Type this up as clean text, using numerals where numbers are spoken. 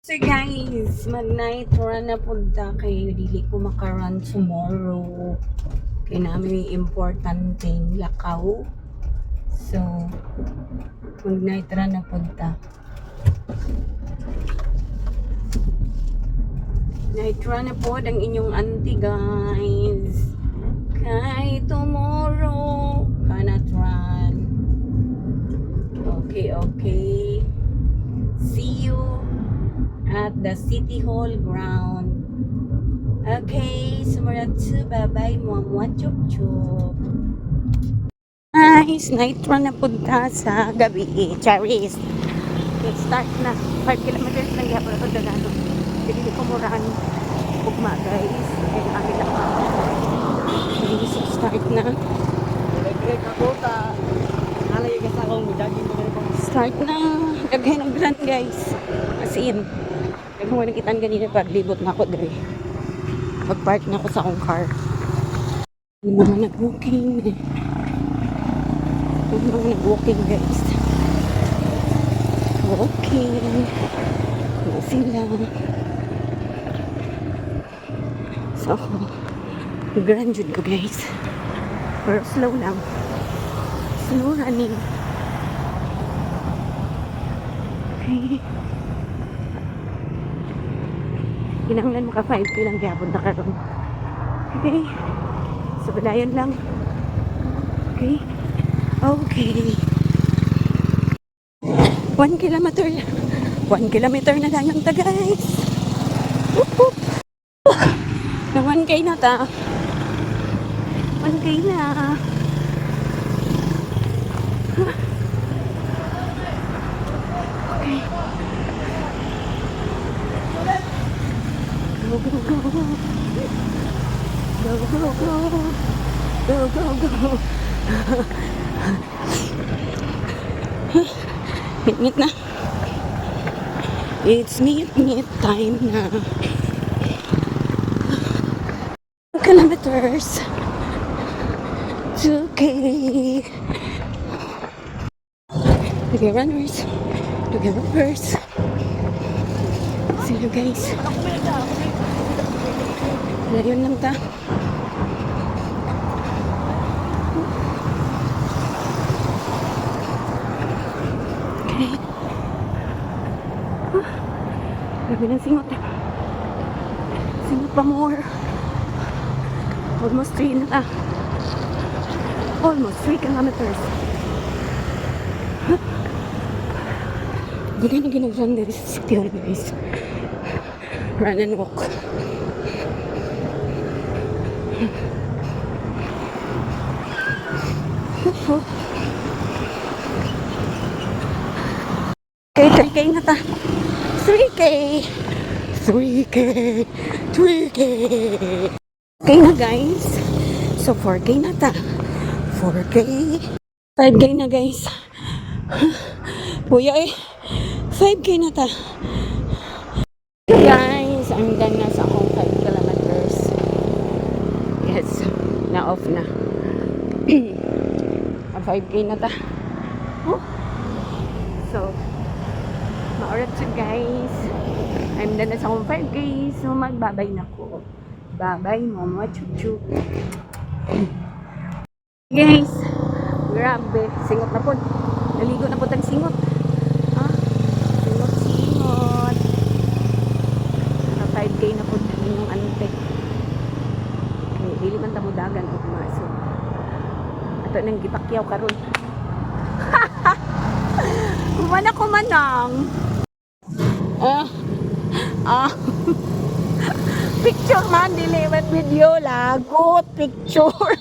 So guys, mag-night run na punta kayo. Dili ko makarun tomorrow. Kaya namin yung importanteng lakaw. So, mag-night run na punta. Night run na po ang inyong auntie guys. Kay tomorrow cannot run. Okay. See you at the City Hall ground. Okay, sumuratsu, bye-bye, muamua, chup-chup. Nice, night run na punta sa gabi. Charis. Let's start na. 5 kilometers lang yapon ako dagano. Hindi ko murahan ugma guys. Ay, amin lang ako. Okay, so start na. Start na. Daghay ng grand guys. As in. Daghay mo nakitaan ganina paglibot na ako dali. Pag-park na ako sa akong car. Yung mga nag-walking eh. Yung mga nag-walking guys. Walking. Ano sila. So, grand jud ko guys. Pero slow lang. Slow running. Okay. Kinanglan maka 5K lang gyapon ta karon. Okay. So balayan lang. Okay. 1 kilometer. 1 kilometer na lang yung ta guys. Na 1K na ta. 1K na. Okay. Go. Go. Ngit na. It's meet time na. 2 kilometers. 2K. Okay, runners. Okay, runners. See you guys. Layon lang ta. Okay. Grabe ng singot. Singot pa more. Almost 3 na ta. Almost 3 kilometers. Hindi na ginag-run there sa City Hall guys. Run and walk. Okay, 3K na ta. 3K. Okay na guys. So 4K na ta. 4K. 5K na guys. Kuya eh. 5K na ta. Guys, I'm done na sa akong 5 kilometers. Yes, na-off na. 5K na ta. So, ma-orat siya guys. I'm done na sa akong 5K. So, magbabay na ko. Bye-bye, mama, chup-chup. Guys, grabe. Singot na po. Naligo na po tang singot. Singot. Na 5K na po yung ante. Dili man tamudagan o kumaso. Ato nang gipakyaw karon. Kumana ko manang. Picture man dili with video lagot picture.